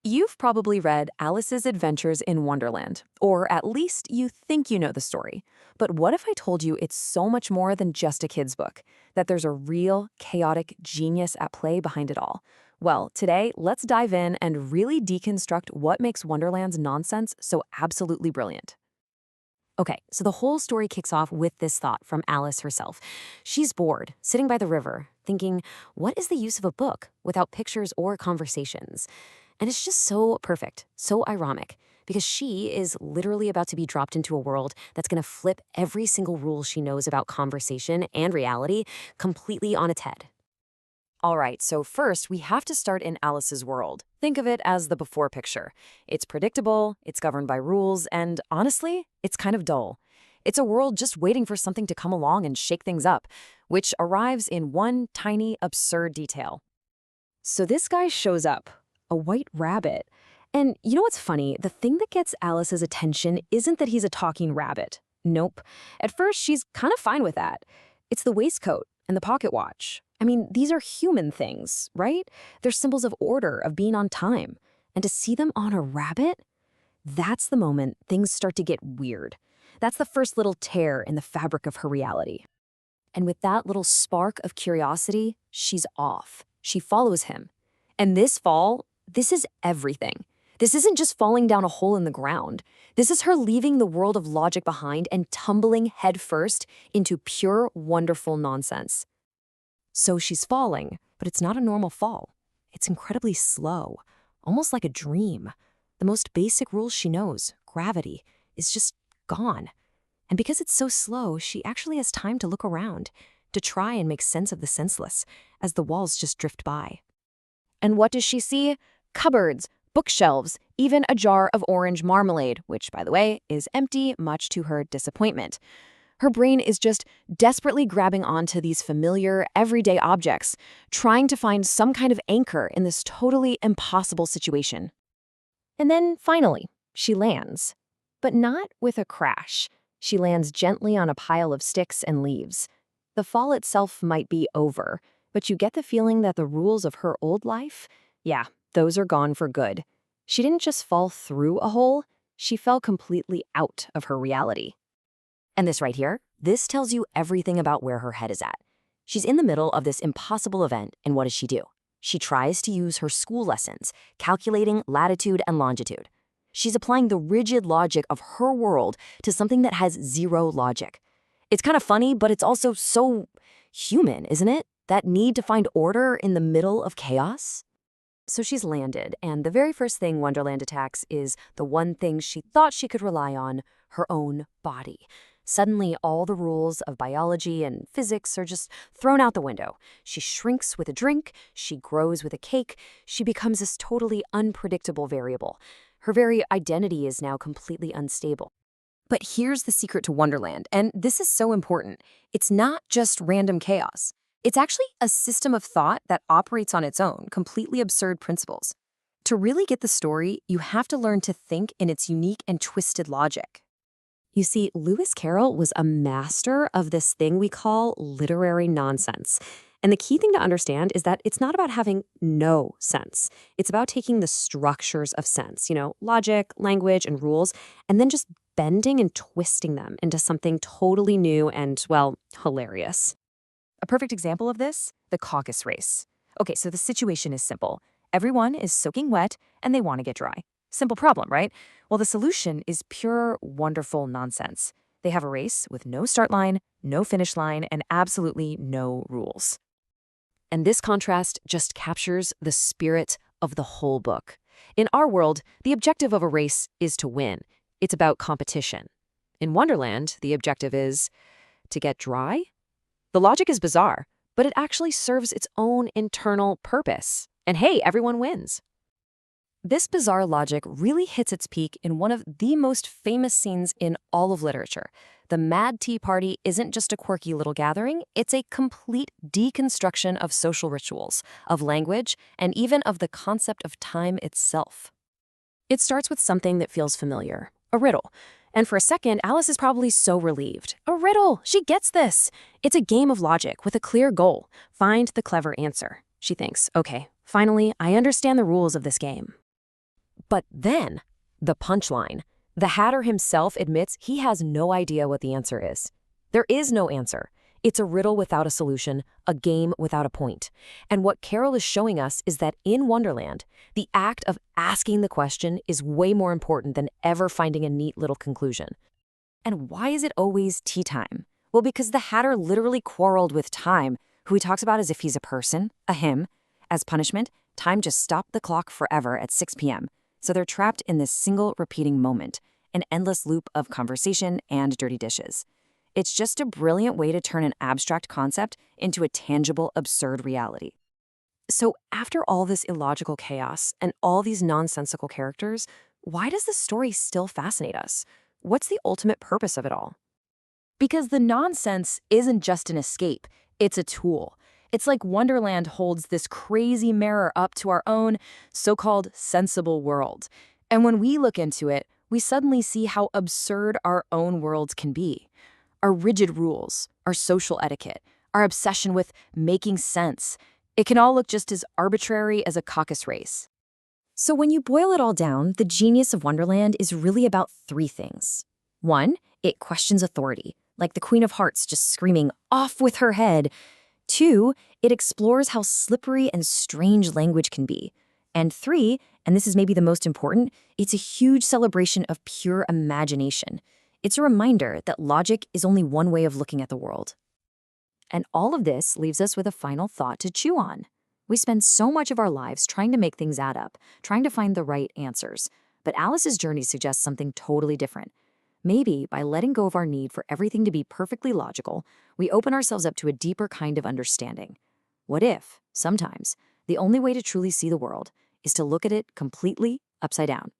You've probably read Alice's Adventures in Wonderland, or at least you think you know the story. But what if I told you it's so much more than just a kid's book, that there's a real, chaotic genius at play behind it all? Well, today, let's dive in and really deconstruct what makes Wonderland's nonsense so absolutely brilliant. Okay, so the whole story kicks off with this thought from Alice herself. She's bored, sitting by the river, thinking, what is the use of a book without pictures or conversations? And it's just so perfect, so ironic, because she is literally about to be dropped into a world that's going to flip every single rule she knows about conversation and reality completely on its head. All right, so first we have to start in Alice's world. Think of it as the before picture. It's predictable, it's governed by rules, and honestly, it's kind of dull. It's a world just waiting for something to come along and shake things up, which arrives in one tiny, absurd detail. So this guy shows up, a white rabbit. And you know what's funny? The thing that gets Alice's attention isn't that he's a talking rabbit. Nope. At first, she's kind of fine with that. It's the waistcoat and the pocket watch. I mean, these are human things, right? They're symbols of order, of being on time. And to see them on a rabbit, that's the moment things start to get weird. That's the first little tear in the fabric of her reality. And with that little spark of curiosity, she's off. She follows him. And this is everything. This isn't just falling down a hole in the ground. This is her leaving the world of logic behind and tumbling headfirst into pure, wonderful nonsense. So she's falling, but it's not a normal fall. It's incredibly slow, almost like a dream. The most basic rules she knows, gravity, is just gone. And because it's so slow, she actually has time to look around, to try and make sense of the senseless, as the walls just drift by. And what does she see? Cupboards, bookshelves, even a jar of orange marmalade, which, by the way, is empty, much to her disappointment. Her brain is just desperately grabbing onto these familiar, everyday objects, trying to find some kind of anchor in this totally impossible situation. And then, finally, she lands. But not with a crash. She lands gently on a pile of sticks and leaves. The fall itself might be over, but you get the feeling that the rules of her old life, yeah, those are gone for good. She didn't just fall through a hole, she fell completely out of her reality. And this right here, this tells you everything about where her head is at. She's in the middle of this impossible event, and what does she do? She tries to use her school lessons, calculating latitude and longitude. She's applying the rigid logic of her world to something that has zero logic. It's kind of funny, but it's also so human, isn't it? That need to find order in the middle of chaos. So she's landed, and the very first thing Wonderland attacks is the one thing she thought she could rely on, her own body. Suddenly, all the rules of biology and physics are just thrown out the window. She shrinks with a drink, she grows with a cake, she becomes this totally unpredictable variable. Her very identity is now completely unstable. But here's the secret to Wonderland, and this is so important. It's not just random chaos. It's actually a system of thought that operates on its own, completely absurd principles. To really get the story, you have to learn to think in its unique and twisted logic. You see, Lewis Carroll was a master of this thing we call literary nonsense. And the key thing to understand is that it's not about having no sense. It's about taking the structures of sense, logic, language, and rules, and then just bending and twisting them into something totally new and, well, hilarious. A perfect example of this, the Caucus Race. Okay, so the situation is simple. Everyone is soaking wet, and they want to get dry. Simple problem, right? Well, the solution is pure, wonderful nonsense. They have a race with no start line, no finish line, and absolutely no rules. And this contrast just captures the spirit of the whole book. In our world, the objective of a race is to win. It's about competition. In Wonderland, the objective is to get dry. The logic is bizarre, but it actually serves its own internal purpose. And hey, everyone wins. This bizarre logic really hits its peak in one of the most famous scenes in all of literature. The Mad Tea Party isn't just a quirky little gathering, it's a complete deconstruction of social rituals, of language, and even of the concept of time itself. It starts with something that feels familiar, a riddle. And for a second, Alice is probably so relieved. A riddle! She gets this! It's a game of logic with a clear goal. Find the clever answer. She thinks, okay, finally, I understand the rules of this game. But then, the punchline. The Hatter himself admits he has no idea what the answer is. There is no answer. It's a riddle without a solution, a game without a point. And what Carroll is showing us is that in Wonderland, the act of asking the question is way more important than ever finding a neat little conclusion. And why is it always tea time? Well, because the Hatter literally quarreled with time, who he talks about as if he's a person, a him. As punishment, time just stopped the clock forever at 6 p.m. So they're trapped in this single repeating moment, an endless loop of conversation and dirty dishes. It's just a brilliant way to turn an abstract concept into a tangible, absurd reality. So after all this illogical chaos and all these nonsensical characters, why does the story still fascinate us? What's the ultimate purpose of it all? Because the nonsense isn't just an escape, it's a tool. It's like Wonderland holds this crazy mirror up to our own so-called sensible world. And when we look into it, we suddenly see how absurd our own worlds can be. Our rigid rules, our social etiquette, our obsession with making sense. It can all look just as arbitrary as a caucus race. So when you boil it all down, the genius of Wonderland is really about three things. One, it questions authority, like the Queen of Hearts just screaming, "Off with her head!" Two, it explores how slippery and strange language can be. And three, and this is maybe the most important, it's a huge celebration of pure imagination. It's a reminder that logic is only one way of looking at the world. And all of this leaves us with a final thought to chew on. We spend so much of our lives trying to make things add up, trying to find the right answers. But Alice's journey suggests something totally different. Maybe by letting go of our need for everything to be perfectly logical, we open ourselves up to a deeper kind of understanding. What if, sometimes, the only way to truly see the world is to look at it completely upside down?